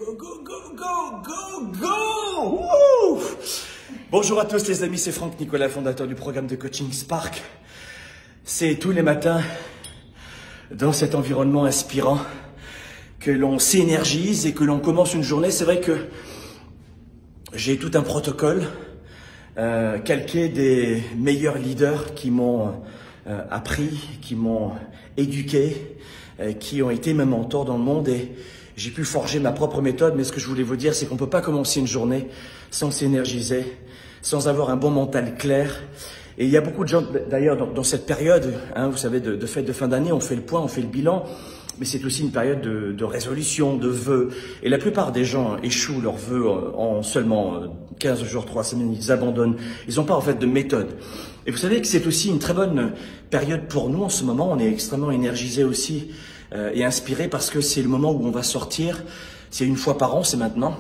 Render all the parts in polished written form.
Go, go, go, go, go, go! Wouh! Bonjour à tous les amis, c'est Franck Nicolas, fondateur du programme de coaching Spark. C'est tous les matins, dans cet environnement inspirant, que l'on s'énergise et que l'on commence une journée. C'est vrai que j'ai tout un protocole calqué des meilleurs leaders qui m'ont appris, qui m'ont éduqué, qui ont été mes mentors dans le monde, et j'ai pu forger ma propre méthode. Mais ce que je voulais vous dire, c'est qu'on ne peut pas commencer une journée sans s'énergiser, sans avoir un bon mental clair. Et il y a beaucoup de gens, d'ailleurs, dans cette période, vous savez, de fête de fin d'année, on fait le point, on fait le bilan, mais c'est aussi une période de résolution, de vœux. Et la plupart des gens échouent leurs vœux en seulement 15 jours, 3 semaines, ils abandonnent. Ils n'ont pas en fait de méthode. Et vous savez que c'est aussi une très bonne période pour nous en ce moment. On est extrêmement énergisé aussi et inspiré parce que c'est le moment où on va sortir. C'est une fois par an, c'est maintenant,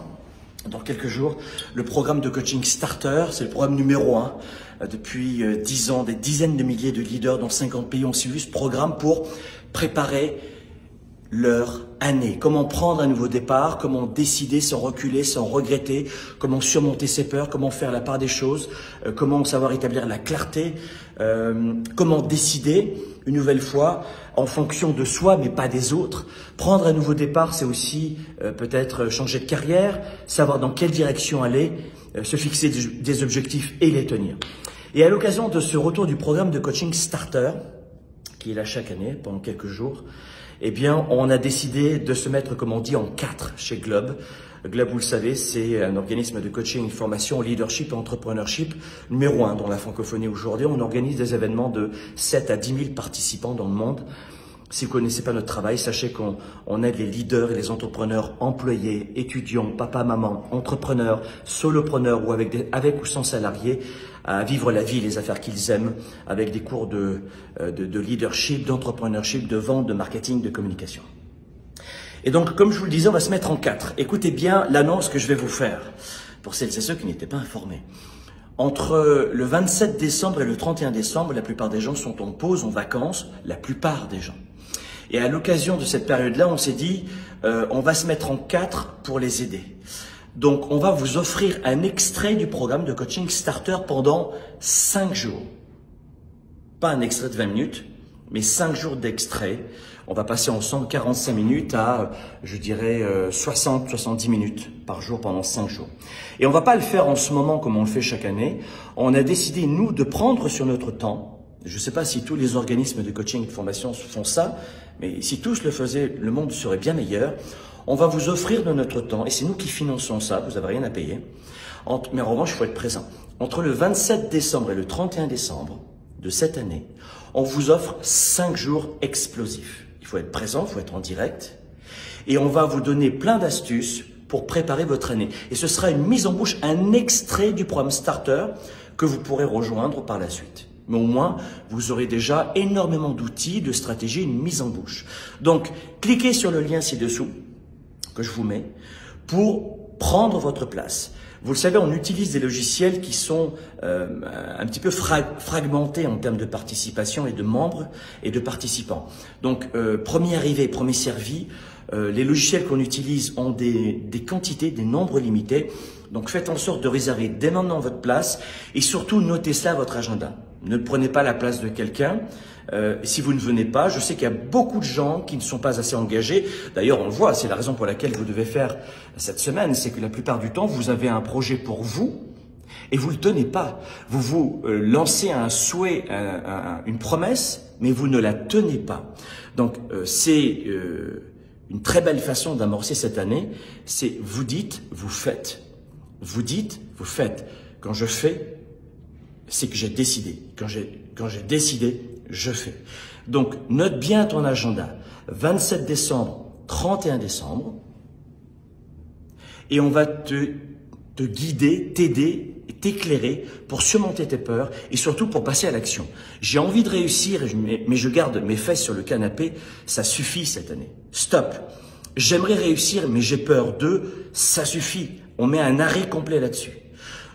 dans quelques jours, le programme de coaching Starter. C'est le programme numéro 1. Depuis 10 ans, des dizaines de milliers de leaders dans 50 pays ont suivi ce programme pour préparer leur année. Comment prendre un nouveau départ, comment décider sans reculer, sans regretter, comment surmonter ses peurs, comment faire la part des choses, comment savoir établir la clarté, comment décider une nouvelle fois en fonction de soi mais pas des autres. Prendre un nouveau départ, c'est aussi peut-être changer de carrière, savoir dans quelle direction aller, se fixer des objectifs et les tenir. Et à l'occasion de ce retour du programme de coaching Starter, qui est là chaque année pendant quelques jours, eh bien, on a décidé de se mettre, comme on dit, en 4 chez Globe. Globe, vous le savez, c'est un organisme de coaching, formation, leadership et entrepreneurship numéro 1 dans la francophonie aujourd'hui. On organise des événements de 7 à 10 000 participants dans le monde. Si vous ne connaissez pas notre travail, sachez qu'on aide les leaders et les entrepreneurs, employés, étudiants, papa, maman, entrepreneurs, solopreneurs ou avec ou sans salariés, à vivre la vie et les affaires qu'ils aiment, avec des cours de leadership, d'entrepreneurship, de vente, de marketing, de communication. Et donc, comme je vous le disais, on va se mettre en 4. Écoutez bien l'annonce que je vais vous faire, pour celles et ceux qui n'étaient pas informés. Entre le 27 décembre et le 31 décembre, la plupart des gens sont en pause, en vacances, la plupart des gens. Et à l'occasion de cette période-là, on s'est dit, on va se mettre en 4 pour les aider. Donc, on va vous offrir un extrait du programme de coaching Starter pendant 5 jours. Pas un extrait de 20 minutes, mais 5 jours d'extrait. On va passer ensemble 45 minutes à, je dirais, 60-70 minutes par jour pendant 5 jours. Et on va pas le faire en ce moment comme on le fait chaque année. On a décidé, nous, de prendre sur notre temps. Je ne sais pas si tous les organismes de coaching et de formation font ça, mais si tous le faisaient, le monde serait bien meilleur. On va vous offrir de notre temps, et c'est nous qui finançons ça, vous n'avez rien à payer. Mais en revanche, il faut être présent. Entre le 27 décembre et le 31 décembre de cette année, on vous offre 5 jours explosifs. Il faut être présent, il faut être en direct, et on va vous donner plein d'astuces pour préparer votre année. Et ce sera une mise en bouche, un extrait du programme Starter que vous pourrez rejoindre par la suite. Mais au moins, vous aurez déjà énormément d'outils, de stratégies, une mise en bouche. Donc, cliquez sur le lien ci-dessous que je vous mets pour prendre votre place. Vous le savez, on utilise des logiciels qui sont un petit peu fragmentés en termes de participation et de membres et de participants. Donc, premier arrivé, premier servi, les logiciels qu'on utilise ont des quantités, des nombres limités. Donc, faites en sorte de réserver dès maintenant votre place et surtout notez cela à votre agenda. Ne prenez pas la place de quelqu'un. Si vous ne venez pas, je sais qu'il y a beaucoup de gens qui ne sont pas assez engagés. D'ailleurs, on le voit, c'est la raison pour laquelle vous devez faire cette semaine, c'est que la plupart du temps, vous avez un projet pour vous et vous ne le tenez pas. Vous vous lancez un souhait, une promesse, mais vous ne la tenez pas. Donc, c'est une très belle façon d'amorcer cette année, c'est vous dites, vous faites. Vous dites, vous faites. Quand je fais, c'est que j'ai décidé. Quand j'ai décidé, je fais. Donc, note bien ton agenda. 27 décembre, 31 décembre. Et on va te guider, t'aider, t'éclairer pour surmonter tes peurs et surtout pour passer à l'action. J'ai envie de réussir, mais je garde mes fesses sur le canapé. Ça suffit cette année. Stop. J'aimerais réussir, mais j'ai peur d'eux. Ça suffit. On met un arrêt complet là-dessus.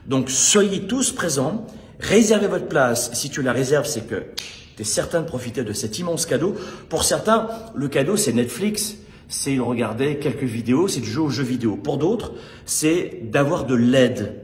Donc, soyez tous présents. Réservez votre place. Si tu la réserves, c'est que tu es certain de profiter de cet immense cadeau. Pour certains, le cadeau, c'est Netflix, c'est de regarder quelques vidéos, c'est de jouer aux jeux vidéo. Pour d'autres, c'est d'avoir de l'aide.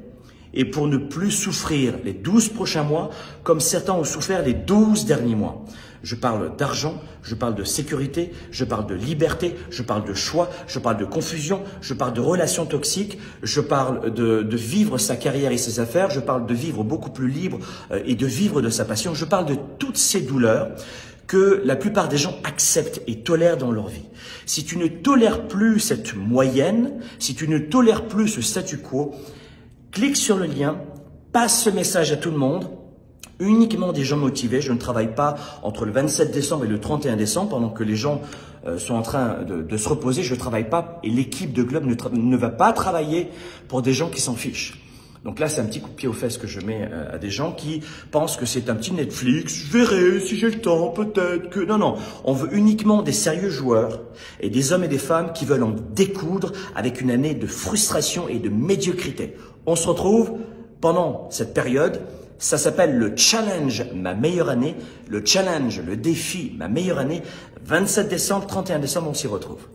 Et pour ne plus souffrir les 12 prochains mois comme certains ont souffert les 12 derniers mois. Je parle d'argent, je parle de sécurité, je parle de liberté, je parle de choix, je parle de confusion, je parle de relations toxiques, je parle de vivre sa carrière et ses affaires, je parle de vivre beaucoup plus libre et de vivre de sa passion. Je parle de toutes ces douleurs que la plupart des gens acceptent et tolèrent dans leur vie. Si tu ne tolères plus cette moyenne, si tu ne tolères plus ce statu quo, clique sur le lien, passe ce message à tout le monde. Uniquement des gens motivés. Je ne travaille pas entre le 27 décembre et le 31 décembre pendant que les gens sont en train de se reposer. Je ne travaille pas et l'équipe de Globe ne va pas travailler pour des gens qui s'en fichent. Donc là, c'est un petit coup de pied aux fesses que je mets à des gens qui pensent que c'est un petit Netflix. Je verrai si j'ai le temps, peut-être que... Non, on veut uniquement des sérieux joueurs et des hommes et des femmes qui veulent en découdre avec une année de frustration et de médiocrité. On se retrouve pendant cette période. Ça s'appelle le challenge ma meilleure année, le challenge, le défi ma meilleure année. 27 décembre, 31 décembre, on s'y retrouve.